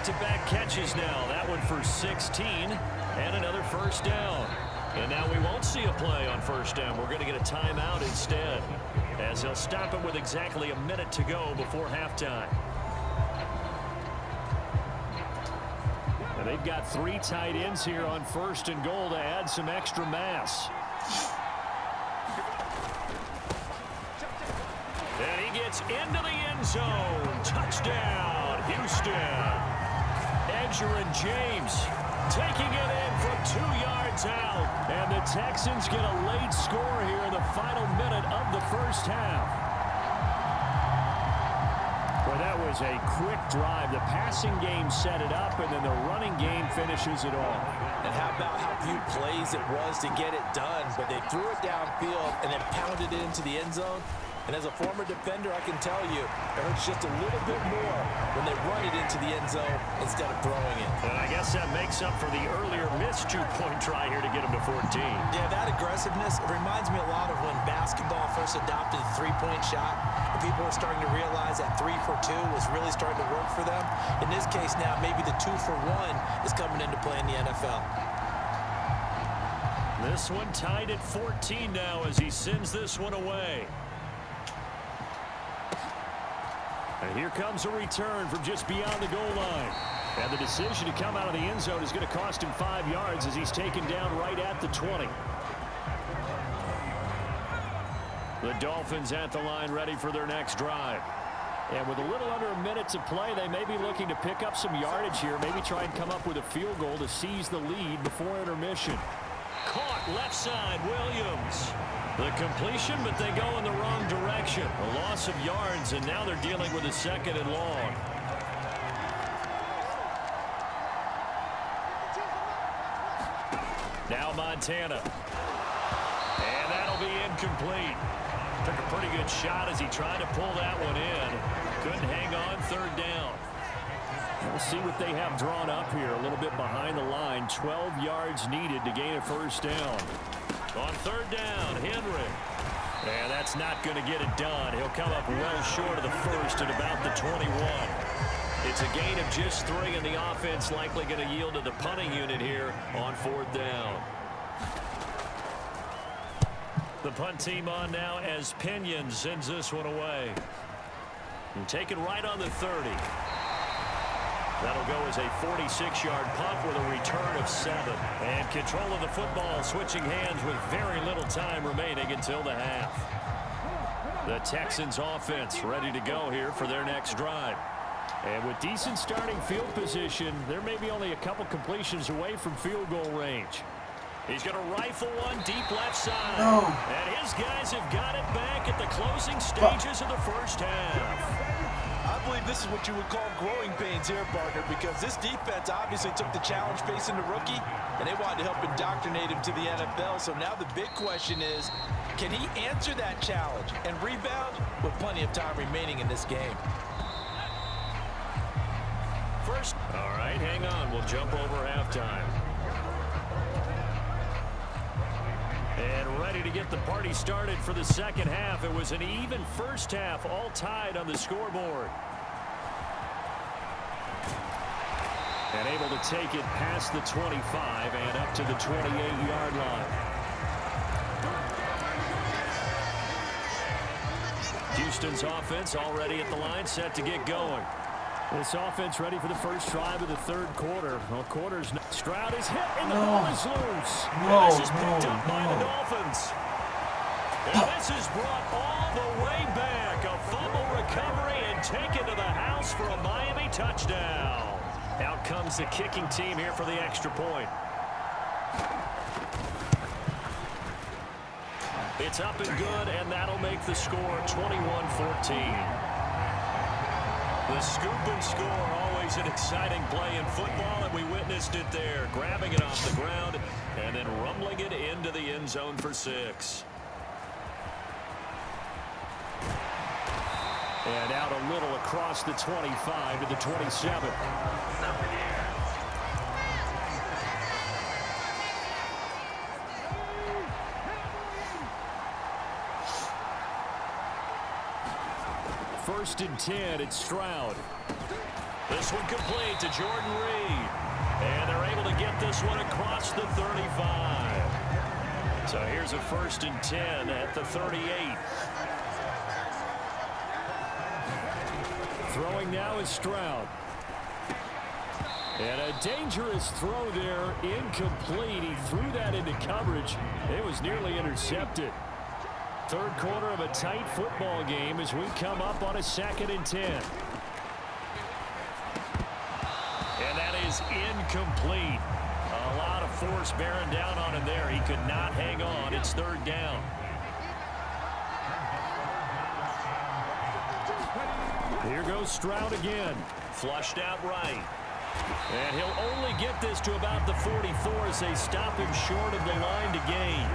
back-to-back catches now. That one for 16 and another first down. And now we won't see a play on first down. We're going to get a timeout instead, as he'll stop it with exactly a minute to go before halftime. And they've got 3 tight ends here on first and goal to add some extra mass. And he gets into the end zone. Touchdown, Houston. Edger and James taking it in from 2 yards out. And the Texans get a late score here in the final minute of the first half. Well, that was a quick drive. The passing game set it up, and then the running game finishes it all. And how about how few plays it was to get it done, but they threw it downfield and then pounded it into the end zone. And as a former defender, I can tell you, it hurts just a little bit more when they run it into the end zone instead of throwing it. And I guess that makes up for the earlier missed 2-point try here to get them to 14. Yeah, that aggressiveness, it reminds me a lot of when basketball first adopted the three-point shot. And people were starting to realize that 3 for 2 was really starting to work for them. In this case now, maybe the 2 for 1 is coming into play in the NFL. This one tied at 14 now as he sends this one away. And here comes a return from just beyond the goal line. And the decision to come out of the end zone is going to cost him 5 yards as he's taken down right at the 20. The Dolphins at the line ready for their next drive. And with a little under a minute to play, they may be looking to pick up some yardage here. Maybe try and come up with a field goal to seize the lead before intermission. Caught left side, Williams. The completion, but they go in the wrong direction. A loss of yards, and now they're dealing with a second and long. Now Montana. And that'll be incomplete. Took a pretty good shot as he tried to pull that one in. Couldn't hang on, third down. We'll see what they have drawn up here. A little bit behind the line. 12 yards needed to gain a first down. On third down, Henry. And that's not going to get it done. He'll come up well short of the first at about the 21. It's a gain of just 3, and the offense likely going to yield to the punting unit here on fourth down. The punt team on now as Pinion sends this one away. And taken right on the 30. That'll go as a 46-yard punt with a return of 7. And control of the football switching hands with very little time remaining until the half. The Texans offense ready to go here for their next drive. And with decent starting field position, they're maybe only a couple completions away from field goal range. He's going to rifle one deep left side. No. And his guys have got it back at the closing stages of the first half. I believe this is what you would call growing pains here, partner, because this defense obviously took the challenge facing the rookie, and they wanted to help indoctrinate him to the NFL. So now the big question is, can he answer that challenge and rebound with plenty of time remaining in this game? First, all right, hang on. We'll jump over halftime. And ready to get the party started for the second half. It was an even first half, all tied on the scoreboard. And able to take it past the 25 and up to the 28-yard line. Houston's offense already at the line, set to get going. This offense ready for the first drive of the third quarter. Well, quarters. Stroud is hit, and the ball is loose. No, This is picked up by the Dolphins. And this is brought all the way back. A fumble recovery and taken to the house for a Miami touchdown. Out comes the kicking team here for the extra point. It's up and good, and that'll make the score 21-14. The scoop and score, always an exciting play in football, and we witnessed it there. Grabbing it off the ground and then rumbling it into the end zone for 6. And out a little across the 25 to the 27. First and 10, it's Stroud. This one complete to Jordan Reed. And they're able to get this one across the 35. So here's a 1st and 10 at the 38. Throwing now is Stroud. And a dangerous throw there, incomplete. He threw that into coverage. It was nearly intercepted. Third quarter of a tight football game as we come up on a 2nd and 10. And that is incomplete. A lot of force bearing down on him there. He could not hang on. It's 3rd down. Here goes Stroud again. Flushed out right. And he'll only get this to about the 44 as they stop him short of the line to gain.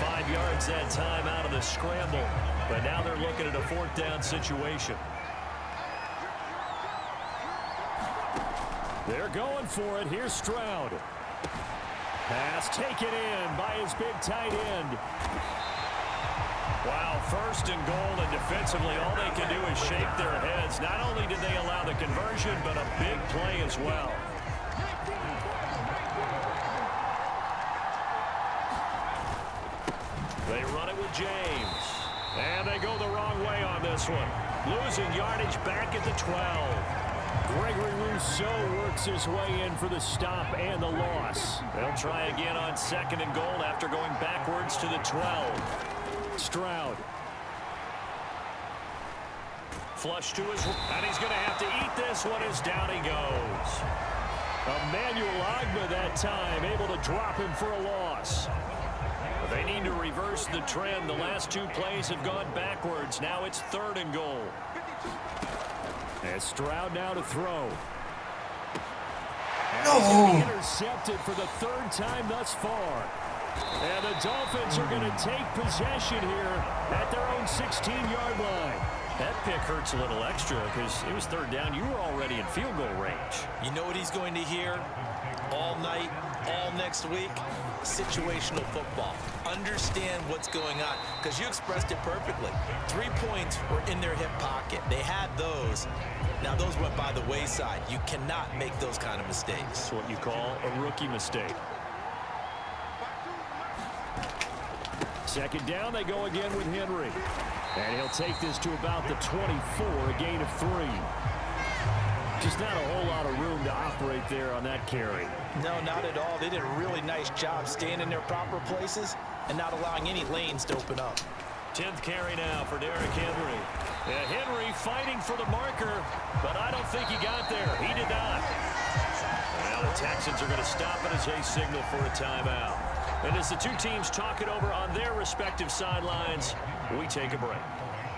5 yards that time out of the scramble. But now they're looking at a 4th down situation. They're going for it. Here's Stroud. Pass taken in by his big tight end. Wow, 1st and goal, and defensively all they can do is shake their heads. Not only did they allow the conversion, but a big play as well. They run it with James. And they go the wrong way on this one. Losing yardage back at the 12. Gregory Rousseau works his way in for the stop and the loss. They'll try again on 2nd and goal after going backwards to the 12. Stroud. Flush to his, and he's going to have to eat this one as down he goes. Emmanuel Ogbah that time able to drop him for a loss. They need to reverse the trend. The last 2 plays have gone backwards. Now it's 3rd and goal. And Stroud now to throw. And he's going to be intercepted for the 3rd time thus far. And the Dolphins are going to take possession here at their own 16-yard line. That pick hurts a little extra because it was 3rd down. You were already in field goal range. You know what he's going to hear all night, all next week? Situational football. Understand what's going on because you expressed it perfectly. 3 points were in their hip pocket. They had those. Now those went by the wayside. You cannot make those kind of mistakes. That's what you call a rookie mistake. 2nd down, they go again with Henry. And he'll take this to about the 24, a gain of 3. Just not a whole lot of room to operate there on that carry. No, not at all. They did a really nice job staying in their proper places and not allowing any lanes to open up. 10th carry now for Derrick Henry. And Henry fighting for the marker, but I don't think he got there. He did not. Now the Texans are going to stop it as they signal for a timeout. And as the 2 teams talk it over on their respective sidelines, we take a break.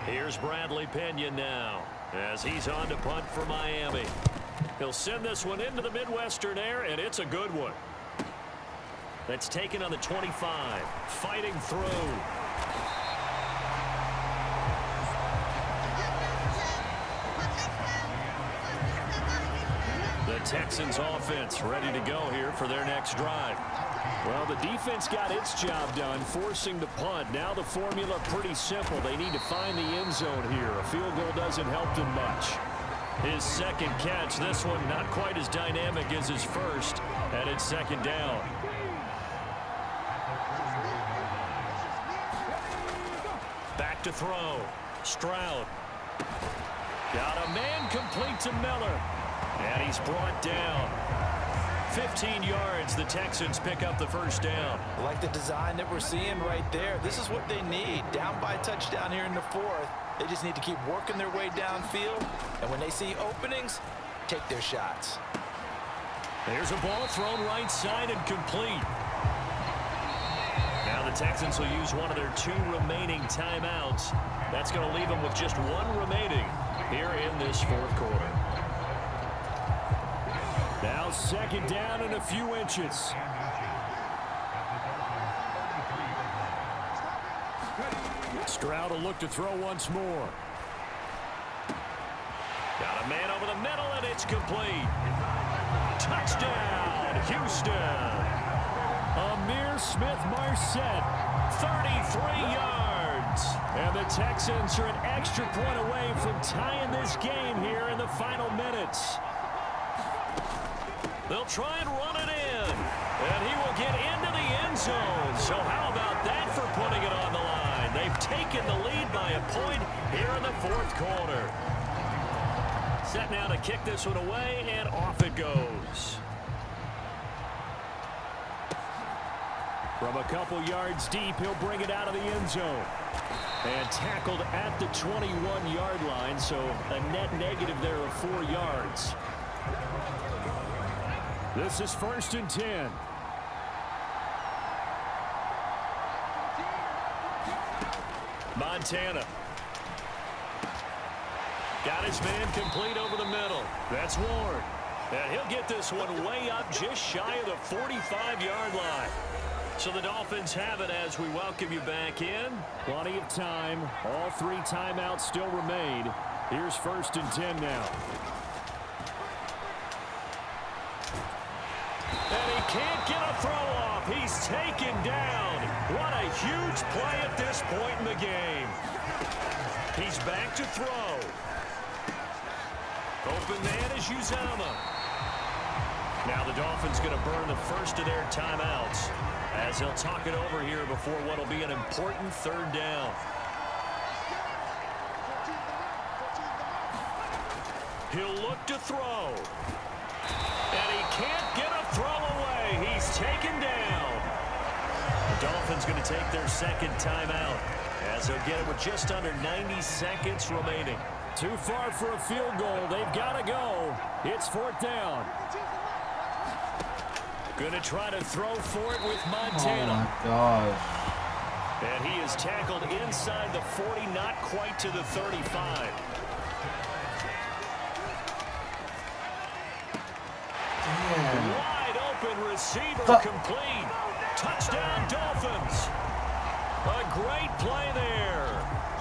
Here's Bradley Pinion now as he's on to punt for Miami. He'll send this one into the Midwestern air, and it's a good one. That's taken on the 25. Fighting through. The Texans offense ready to go here for their next drive. Well, the defense got its job done, forcing the punt. Now the formula pretty simple. They need to find the end zone here. A field goal doesn't help them much. His 2nd catch, this one not quite as dynamic as his first, and it's 2nd down. Back to throw. Stroud. Got a man complete to Miller. And he's brought down. 15 yards, the Texans pick up the 1st down. I like the design that we're seeing right there. This is what they need. Down by a touchdown here in the 4th. They just need to keep working their way downfield. And when they see openings, take their shots. There's a ball thrown right side and complete. Now the Texans will use one of their 2 remaining timeouts. That's going to leave them with just 1 remaining here in this 4th quarter. Now 2nd down and a few inches. Stroud will look to throw once more. Got a man over the middle, and it's complete. Touchdown, Houston. Amir Smith-Marset, 33 yards. And the Texans are an extra point away from tying this game here in the final minutes. They'll try and run it in. And he will get into the end zone. So how about that for putting it on the line? They've taken the lead by a point here in the fourth quarter. Set now to kick this one away, and off it goes. From a couple yards deep, he'll bring it out of the end zone. And tackled at the 21-yard line, so a net negative there of 4 yards. This is 1st and 10. Montana. Got his man complete over the middle. That's Ward. And he'll get this one way up just shy of the 45-yard line. So the Dolphins have it as we welcome you back in. Plenty of time. All 3 timeouts still remain. Here's 1st and 10 now. And he can't get a throw off. He's taken down. What a huge play at this point in the game. He's back to throw. Open man is Uzama. Now the Dolphins going to burn the first of their timeouts as he'll talk it over here before what will be an important 3rd down. He'll look to throw. And he can't get a throw away. He's taken down. The Dolphins going to take their 2nd timeout as they'll get it with just under 90 seconds remaining. Too far for a field goal. They've got to go. It's 4th down. Going to try to throw for it with Montana. Oh, my gosh. And he is tackled inside the 40, not quite to the 35. Damn. Wide open receiver complete. Touchdown, Dolphins. A great play there.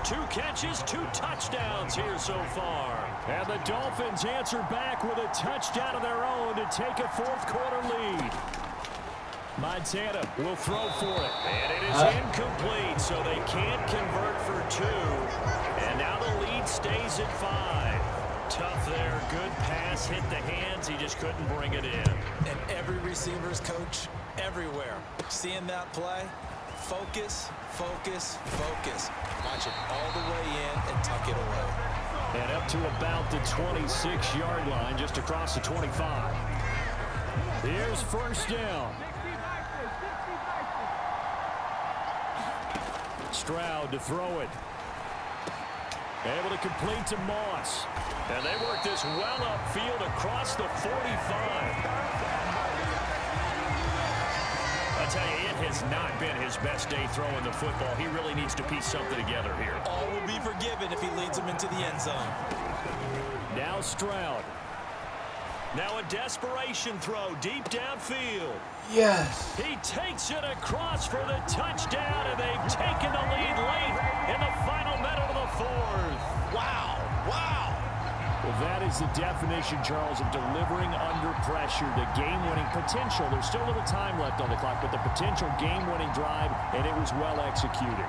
2 catches, 2 touchdowns here so far. And the Dolphins answer back with a touchdown of their own to take a 4th quarter lead. Montana will throw for it. And it is incomplete, so they can't convert for 2. And now the lead stays at 5. Tough there. Good pass. Hit the hands. He just couldn't bring it in. And every receiver's coach everywhere. Seeing that play, focus, focus, focus. Watch it all the way in and tuck it away. And up to about the 26-yard line, just across the 25. Here's 1st down. Stroud to throw it. Able to complete to Moss. And they work this well upfield across the 45. I tell you, it has not been his best day throwing the football. He really needs to piece something together here. All will be forgiven if he leads them into the end zone. Now Stroud. Now a desperation throw deep downfield. Yes. He takes it across for the touchdown, and they've taken the lead late in the final minute of the 4th. Wow. Wow. Well, that is the definition, Charles, of delivering under pressure. The game-winning potential. There's still a little time left on the clock, but the potential game-winning drive, and it was well executed.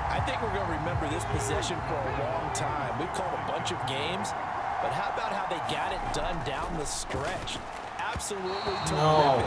I think we're going to remember this possession for a long time. We've called a bunch of games, but how about how they got it done down the stretch? Absolutely terrific.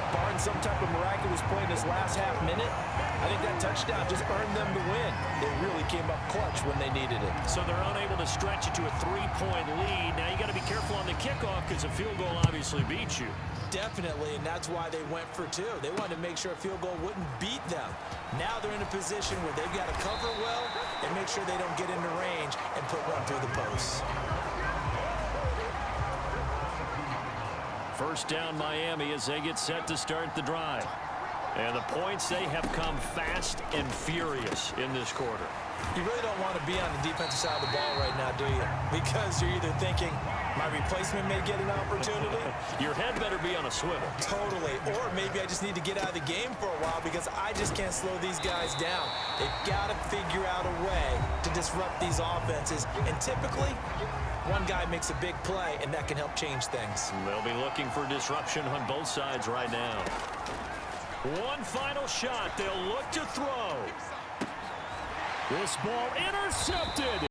Barring some type of miraculous play in this last half minute, I think that touchdown just earned them the win. They really came up clutch when they needed it. So they're unable to stretch it to a 3-point lead. Now you got to be careful on the kickoff because a field goal obviously beats you. Definitely, and that's why they went for 2. They wanted to make sure a field goal wouldn't beat them. Now they're in a position where they've got to cover well and make sure they don't get into range and put one through the posts. 1st down Miami as they get set to start the drive. And the points, they have come fast and furious in this quarter. You really don't want to be on the defensive side of the ball right now, do you? Because you're either thinking, my replacement may get an opportunity. Your head better be on a swivel. Totally. Or maybe I just need to get out of the game for a while because I just can't slow these guys down. They've got to figure out a way to disrupt these offenses. And typically, one guy makes a big play, and that can help change things. They'll be looking for disruption on both sides right now. One final shot. They'll look to throw. This ball intercepted.